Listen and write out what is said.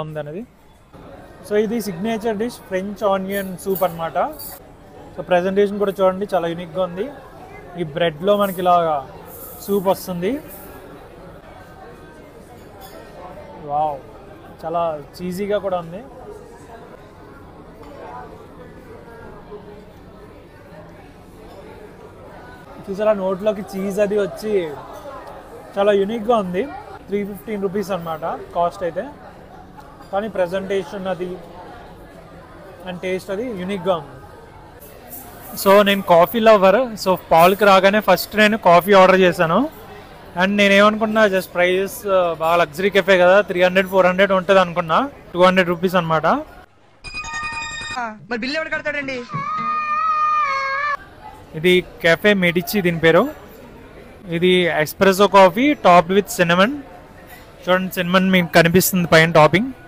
ఉంది అనేది. సో ఇది signature dish French onion soup అనమాట. సో ప్రెజెంటేషన్ కూడా చూడండి, చాలా యూనిక్గా ఉంది. ఈ బ్రెడ్లో మనకి ఇలాగా సూప్ వస్తుంది. వావ్, చాలా చీజీగా కూడా ఉంది. చూసారా, నోట్లోకి చీజ్ అది వచ్చి చాలా యూనిక్గా ఉంది. 315 రూపీస్ అనమాట కాస్ట్ అయితే. కానీ ప్రజెంటేషన్ అది అండ్ టేస్ట్ అది యూనిక్గా ఉంది. సో నేను కాఫీ లవర్. సో పాల్కి రాగానే ఫస్ట్ నేను కాఫీ ఆర్డర్ చేశాను. అండ్ నేనేమనుకున్నా, జస్ట్ ప్రైజెస్ బాగా లగ్జరీ కెఫే కదా, 300-400 ఉంటుంది అనుకున్నా. 200 రూపీస్ అనమాట. బిల్ ఎవరు కడతాడండి? ఇది కెఫే మెడిచి దీని పేరు. ఇది espresso coffee topped with cinnamon. చూడండి, సిన్నమన్ మీకు కనిపిస్తుంది పైన టాపింగ్.